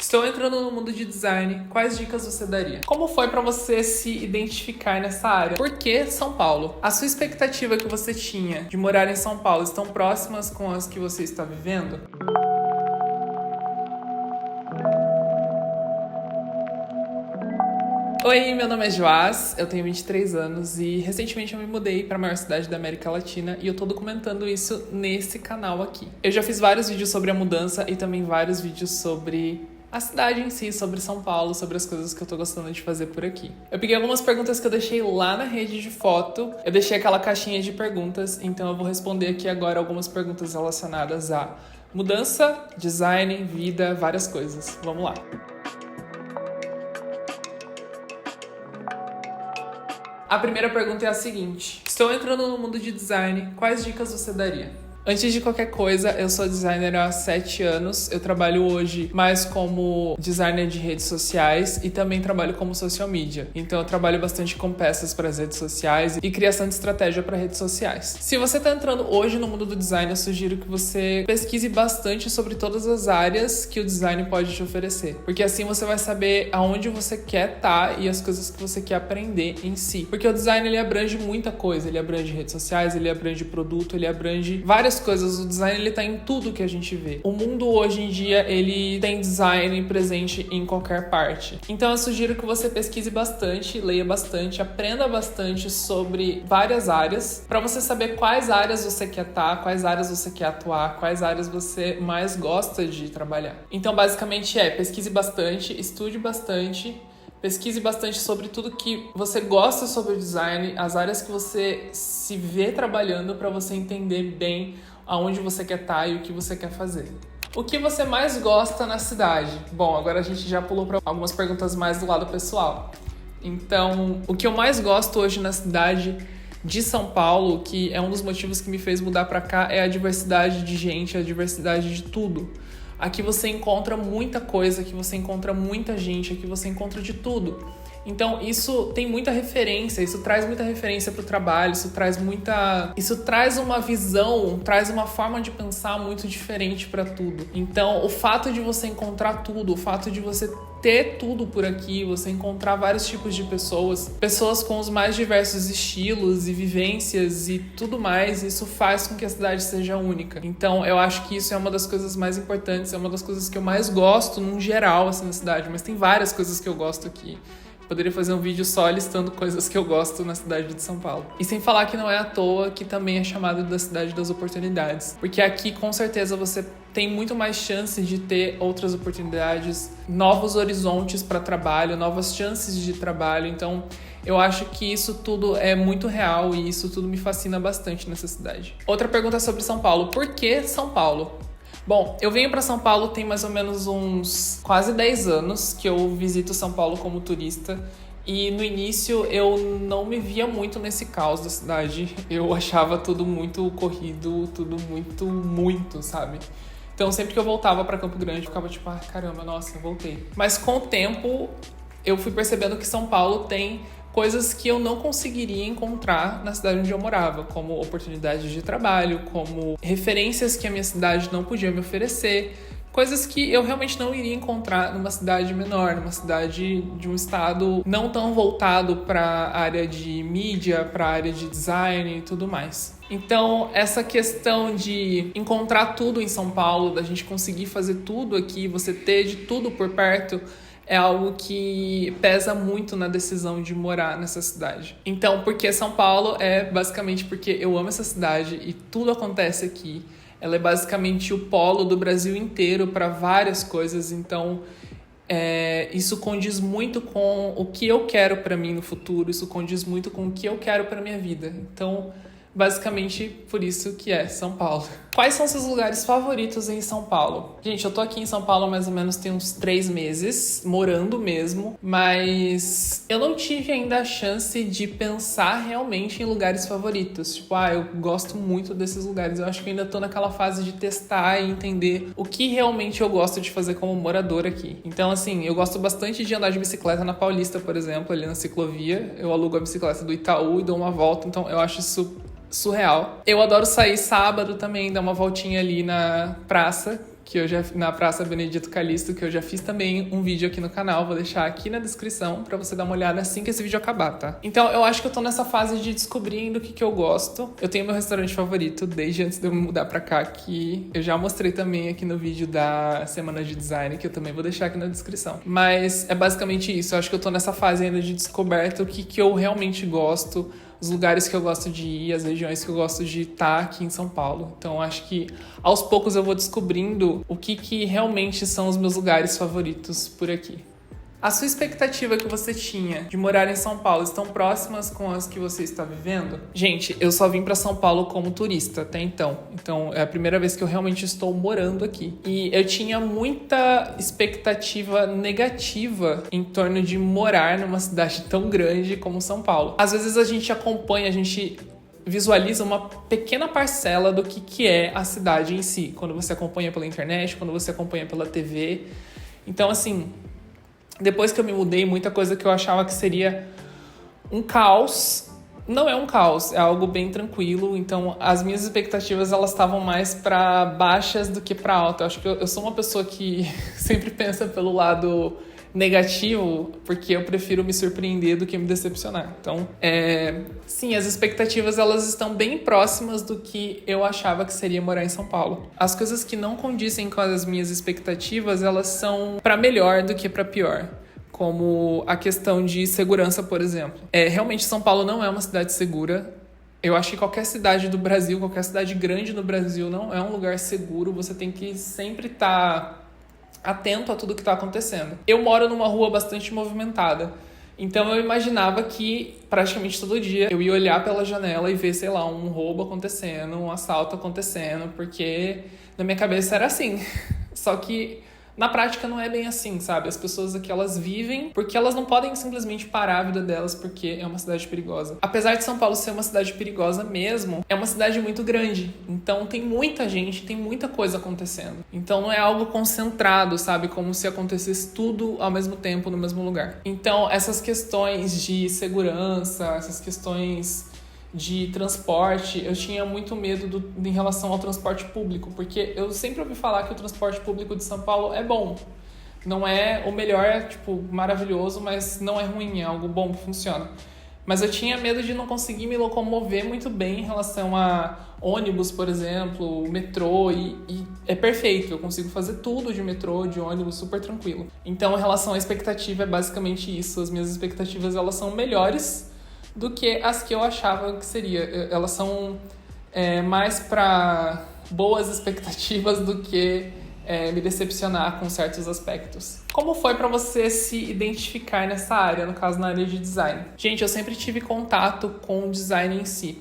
Estou entrando no mundo de design, quais dicas você daria? Como foi para você se identificar nessa área? Por que São Paulo? A sua expectativa que você tinha de morar em São Paulo estão próximas com as que você está vivendo? Oi, meu nome é Joás, eu tenho 23 anos e recentemente eu me mudei para a maior cidade da América Latina e eu tô documentando isso nesse canal aqui. Eu já fiz vários vídeos sobre a mudança e também vários vídeos sobre a cidade em si, sobre São Paulo, sobre as coisas que eu tô gostando de fazer por aqui. Eu peguei algumas perguntas que eu deixei lá na rede de foto, eu deixei aquela caixinha de perguntas, então eu vou responder aqui agora algumas perguntas relacionadas a mudança, design, vida, várias coisas. Vamos lá. A primeira pergunta é a seguinte: estou entrando no mundo de design, quais dicas você daria? Antes de qualquer coisa, eu sou designer há 7 anos. Eu trabalho hoje mais como designer de redes sociais e também trabalho como social media. Então eu trabalho bastante com peças para as redes sociais e criação de estratégia para redes sociais. Se você está entrando hoje no mundo do design, eu sugiro que você pesquise bastante sobre todas as áreas que o design pode te oferecer. Porque assim você vai saber aonde você quer estar e as coisas que você quer aprender em si. Porque o design ele abrange muita coisa. Ele abrange redes sociais, ele abrange produto, ele abrange várias coisas. O design ele tá em tudo que a gente vê. O mundo hoje em dia ele tem design presente em qualquer parte. Então eu sugiro que você pesquise bastante, leia bastante, aprenda bastante sobre várias áreas para você saber quais áreas você quer estar, quais áreas você quer atuar, quais áreas você mais gosta de trabalhar. Então basicamente pesquise bastante, estude bastante. Pesquise bastante sobre tudo que você gosta sobre o design, as áreas que você se vê trabalhando para você entender bem aonde você quer estar e o que você quer fazer. O que você mais gosta na cidade? Bom, agora a gente já pulou para algumas perguntas mais do lado pessoal. Então, o que eu mais gosto hoje na cidade de São Paulo, que é um dos motivos que me fez mudar para cá, é a diversidade de gente, a diversidade de tudo. Aqui você encontra muita coisa, aqui você encontra muita gente, aqui você encontra de tudo. Então isso tem muita referência, isso traz muita referência para o trabalho, isso traz uma visão, traz uma forma de pensar muito diferente para tudo. Então o fato de você encontrar tudo, o fato de você ter tudo por aqui, você encontrar vários tipos de pessoas com os mais diversos estilos e vivências e tudo mais, isso faz com que a cidade seja única. Então eu acho que isso é uma das coisas mais importantes, é uma das coisas que eu mais gosto num geral assim, na cidade, mas tem várias coisas que eu gosto aqui. Poderia fazer um vídeo só listando coisas que eu gosto na cidade de São Paulo. E sem falar que não é à toa que também é chamada da cidade das oportunidades. Porque aqui, com certeza, você tem muito mais chances de ter outras oportunidades, novos horizontes para trabalho, novas chances de trabalho. Então, eu acho que isso tudo é muito real e isso tudo me fascina bastante nessa cidade. Outra pergunta sobre São Paulo. Por que São Paulo? Bom, eu venho para São Paulo tem mais ou menos uns quase 10 anos que eu visito São Paulo como turista e no início eu não me via muito nesse caos da cidade. Eu achava tudo muito corrido, tudo muito, sabe? Então sempre que eu voltava para Campo Grande eu ficava tipo, caramba, nossa, voltei. Mas com o tempo eu fui percebendo que São Paulo tem coisas que eu não conseguiria encontrar na cidade onde eu morava, como oportunidades de trabalho, como referências que a minha cidade não podia me oferecer, coisas que eu realmente não iria encontrar numa cidade menor, numa cidade de um estado não tão voltado para a área de mídia, para a área de design e tudo mais. Então, essa questão de encontrar tudo em São Paulo, da gente conseguir fazer tudo aqui, você ter de tudo por perto, é algo que pesa muito na decisão de morar nessa cidade. Então, por que São Paulo? É basicamente porque eu amo essa cidade e tudo acontece aqui. Ela é basicamente o polo do Brasil inteiro para várias coisas. Então, isso condiz muito com o que eu quero para mim no futuro. Isso condiz muito com o que eu quero para minha vida. Então, basicamente, por isso que é São Paulo. Quais são seus lugares favoritos em São Paulo? Gente, eu tô aqui em São Paulo mais ou menos tem uns 3 meses, morando mesmo, mas eu não tive ainda a chance de pensar realmente em lugares favoritos. Tipo, eu gosto muito desses lugares. Eu acho que eu ainda tô naquela fase de testar e entender o que realmente eu gosto de fazer como morador aqui. Então, assim, eu gosto bastante de andar de bicicleta na Paulista, por exemplo, ali na ciclovia. Eu alugo a bicicleta do Itaú e dou uma volta, então eu acho isso surreal. Eu adoro sair sábado também, dar uma voltinha ali na praça, que eu já na Praça Benedito Calixto, que eu já fiz também um vídeo aqui no canal, vou deixar aqui na descrição pra você dar uma olhada assim que esse vídeo acabar, tá? Então eu acho que eu tô nessa fase de descobrindo o que eu gosto. Eu tenho meu restaurante favorito desde antes de eu me mudar pra cá, que eu já mostrei também aqui no vídeo da Semana de Design, que eu também vou deixar aqui na descrição. Mas é basicamente isso, eu acho que eu tô nessa fase ainda de descoberta o que eu realmente gosto, os lugares que eu gosto de ir, as regiões que eu gosto de estar aqui em São Paulo. Então acho que aos poucos eu vou descobrindo o que realmente são os meus lugares favoritos por aqui. A sua expectativa que você tinha de morar em São Paulo estão próximas com as que você está vivendo? Gente, eu só vim para São Paulo como turista até então. Então é a primeira vez que eu realmente estou morando aqui. E eu tinha muita expectativa negativa em torno de morar numa cidade tão grande como São Paulo. Às vezes a gente acompanha, a gente visualiza uma pequena parcela do que é a cidade em si, quando você acompanha pela internet, quando você acompanha pela TV. Então, assim, depois que eu me mudei, muita coisa que eu achava que seria um caos, não é um caos, é algo bem tranquilo. Então, as minhas expectativas, elas estavam mais para baixas do que para altas. Eu acho que eu sou uma pessoa que sempre pensa pelo lado negativo, porque eu prefiro me surpreender do que me decepcionar. Então, sim, as expectativas, elas estão bem próximas do que eu achava que seria morar em São Paulo. As coisas que não condizem com as minhas expectativas, elas são para melhor do que para pior. Como a questão de segurança, por exemplo. Realmente, São Paulo não é uma cidade segura. Eu acho que qualquer cidade do Brasil, qualquer cidade grande no Brasil não é um lugar seguro. Você tem que sempre estar atento a tudo que está acontecendo. Eu moro numa rua bastante movimentada, então eu imaginava que praticamente todo dia eu ia olhar pela janela e ver, sei lá, um roubo acontecendo, um assalto acontecendo, porque na minha cabeça era assim. Só que na prática não é bem assim, sabe? As pessoas aqui, elas vivem porque elas não podem simplesmente parar a vida delas porque é uma cidade perigosa. Apesar de São Paulo ser uma cidade perigosa mesmo, é uma cidade muito grande. Então tem muita gente, tem muita coisa acontecendo. Então não é algo concentrado, sabe? Como se acontecesse tudo ao mesmo tempo no mesmo lugar. Então essas questões de segurança, essas questões de transporte, eu tinha muito medo em relação ao transporte público, porque eu sempre ouvi falar que o transporte público de São Paulo é bom. Não é o melhor, tipo, maravilhoso, mas não é ruim, é algo bom que funciona. Mas eu tinha medo de não conseguir me locomover muito bem em relação a ônibus, por exemplo, metrô, e é perfeito, eu consigo fazer tudo de metrô, de ônibus, super tranquilo. Então, em relação à expectativa, é basicamente isso. As minhas expectativas, elas são melhores do que as que eu achava que seria. Elas são mais para boas expectativas do que me decepcionar com certos aspectos. Como foi para você se identificar nessa área, no caso na área de design? Gente, eu sempre tive contato com o design em si.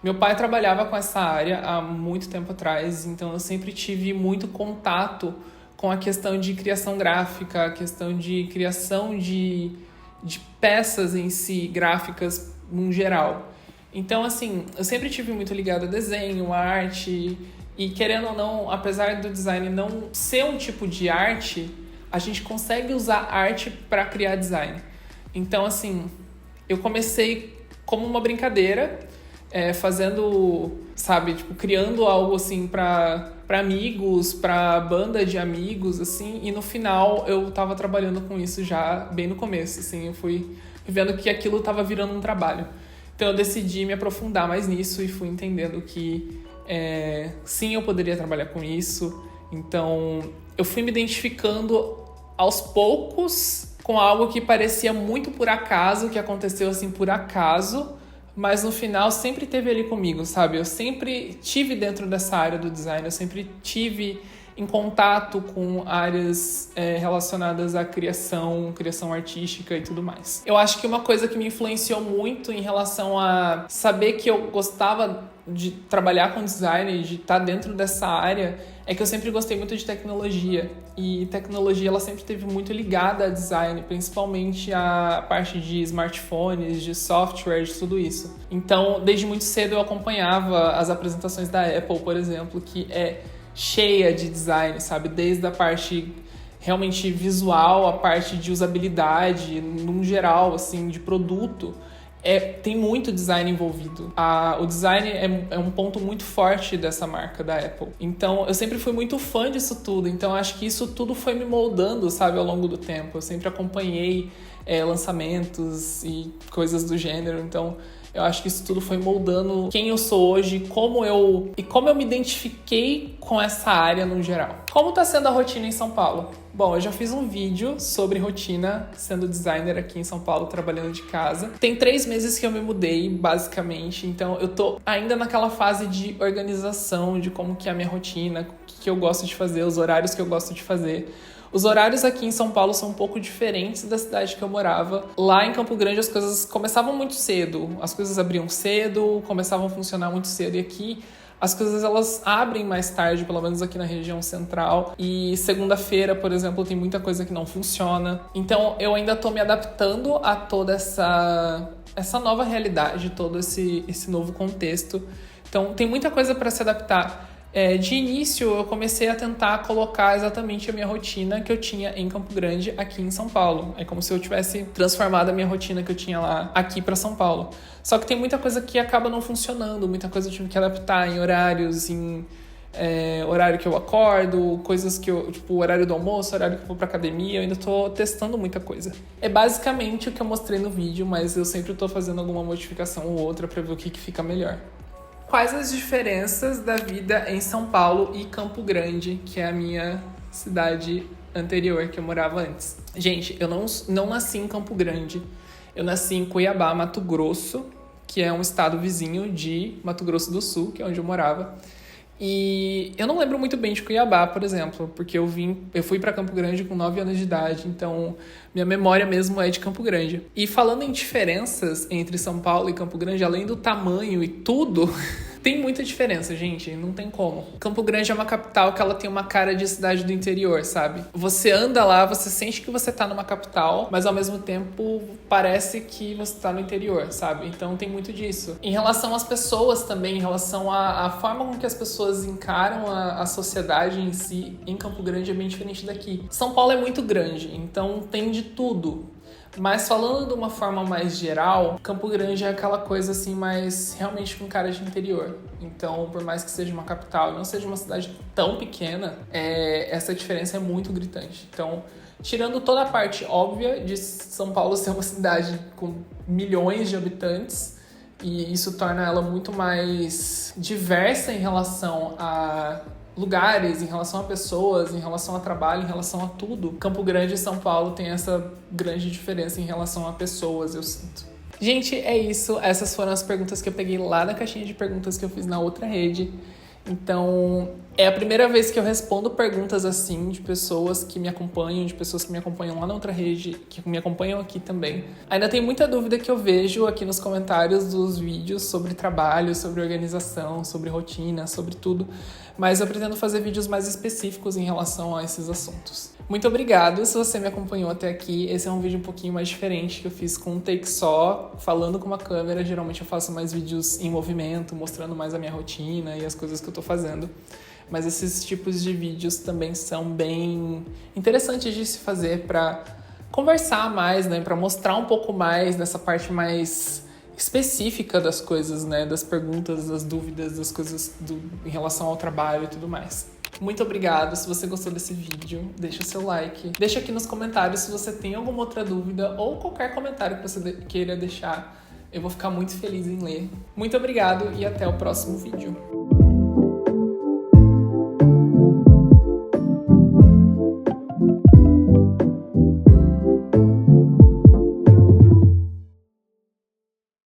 Meu pai trabalhava com essa área há muito tempo atrás, então eu sempre tive muito contato com a questão de criação gráfica, a questão de criação de peças em si, gráficas no geral. Então, assim, eu sempre tive muito ligado a desenho, a arte, e querendo ou não, apesar do design não ser um tipo de arte, a gente consegue usar arte para criar design. Então, assim, eu comecei como uma brincadeira, fazendo, sabe, tipo, criando algo assim para amigos, para banda de amigos, assim, e no final eu tava trabalhando com isso já bem no começo, assim, eu fui vendo que aquilo tava virando um trabalho. Então eu decidi me aprofundar mais nisso e fui entendendo que sim, eu poderia trabalhar com isso. Então eu fui me identificando aos poucos com algo que parecia muito por acaso, que aconteceu assim por acaso, mas no final sempre esteve ali comigo, sabe? Eu sempre tive dentro dessa área do design, eu sempre tive em contato com áreas relacionadas à criação artística e tudo mais. Eu acho que uma coisa que me influenciou muito em relação a saber que eu gostava de trabalhar com design, de estar dentro dessa área, é que eu sempre gostei muito de tecnologia. E tecnologia, ela sempre esteve muito ligada a design, principalmente a parte de smartphones, de software, de tudo isso. Então, desde muito cedo eu acompanhava as apresentações da Apple, por exemplo, que é cheia de design, sabe? Desde a parte realmente visual, a parte de usabilidade, num geral, assim, de produto. tem muito design envolvido. O design é um ponto muito forte dessa marca da Apple. Então, eu sempre fui muito fã disso tudo. Então, acho que isso tudo foi me moldando, sabe, ao longo do tempo. Eu sempre acompanhei lançamentos e coisas do gênero. Então, eu acho que isso tudo foi moldando quem eu sou hoje, como eu me identifiquei com essa área no geral. Como tá sendo a rotina em São Paulo? Bom, eu já fiz um vídeo sobre rotina sendo designer aqui em São Paulo, trabalhando de casa. Tem 3 meses que eu me mudei, basicamente, então eu tô ainda naquela fase de organização, de como que é a minha rotina, o que eu gosto de fazer, os horários que eu gosto de fazer. Os horários aqui em São Paulo são um pouco diferentes da cidade que eu morava. Lá em Campo Grande as coisas começavam muito cedo, as coisas abriam cedo, começavam a funcionar muito cedo, e aqui as coisas elas abrem mais tarde, pelo menos aqui na região central. E segunda-feira, por exemplo, tem muita coisa que não funciona. Então eu ainda tô me adaptando a toda essa nova realidade, todo esse novo contexto. Então tem muita coisa para se adaptar. De início, eu comecei a tentar colocar exatamente a minha rotina que eu tinha em Campo Grande aqui em São Paulo. É como se eu tivesse transformado a minha rotina que eu tinha lá aqui para São Paulo. Só que tem muita coisa que acaba não funcionando, muita coisa eu tive que adaptar em horários, em horário que eu acordo, coisas que eu, tipo, horário do almoço, horário que eu vou pra academia, eu ainda tô testando muita coisa. É basicamente o que eu mostrei no vídeo, mas eu sempre tô fazendo alguma modificação ou outra pra ver o que fica melhor. Quais as diferenças da vida em São Paulo e Campo Grande, que é a minha cidade anterior, que eu morava antes? Gente, eu não nasci em Campo Grande. Eu nasci em Cuiabá, Mato Grosso, que é um estado vizinho de Mato Grosso do Sul, que é onde eu morava. E eu não lembro muito bem de Cuiabá, por exemplo, porque eu fui para Campo Grande com 9 anos de idade, então minha memória mesmo é de Campo Grande. E falando em diferenças entre São Paulo e Campo Grande, além do tamanho e tudo, tem muita diferença, gente, não tem como. Campo Grande é uma capital que ela tem uma cara de cidade do interior, sabe? Você anda lá, você sente que você tá numa capital, mas ao mesmo tempo parece que você tá no interior, sabe? Então tem muito disso. Em relação às pessoas também, em relação à forma com que as pessoas encaram a sociedade em si, em Campo Grande é bem diferente daqui. São Paulo é muito grande, então tem de tudo. Mas falando de uma forma mais geral, Campo Grande é aquela coisa assim mais realmente com cara de interior. Então, por mais que seja uma capital e não seja uma cidade tão pequena, essa diferença é muito gritante. Então, tirando toda a parte óbvia de São Paulo ser uma cidade com milhões de habitantes, e isso torna ela muito mais diversa em relação a lugares, em relação a pessoas, em relação a trabalho, em relação a tudo. Campo Grande e São Paulo tem essa grande diferença em relação a pessoas, eu sinto. Gente, é isso. Essas foram as perguntas que eu peguei lá da caixinha de perguntas que eu fiz na outra rede. Então, é a primeira vez que eu respondo perguntas assim de pessoas que me acompanham, de pessoas que me acompanham lá na outra rede, que me acompanham aqui também. Ainda tem muita dúvida que eu vejo aqui nos comentários dos vídeos sobre trabalho, sobre organização, sobre rotina, sobre tudo, mas eu pretendo fazer vídeos mais específicos em relação a esses assuntos. Muito obrigado se você me acompanhou até aqui. Esse é um vídeo um pouquinho mais diferente, que eu fiz com um take só, falando com uma câmera. Geralmente eu faço mais vídeos em movimento, mostrando mais a minha rotina e as coisas que eu tô fazendo. Mas esses tipos de vídeos também são bem interessantes de se fazer para conversar mais, né? Para mostrar um pouco mais dessa parte mais específica das coisas, né? Das perguntas, das dúvidas, das coisas em relação ao trabalho e tudo mais. Muito obrigado. Se você gostou desse vídeo, deixa seu like. Deixa aqui nos comentários se você tem alguma outra dúvida ou qualquer comentário que você queira deixar. Eu vou ficar muito feliz em ler. Muito obrigado e até o próximo vídeo.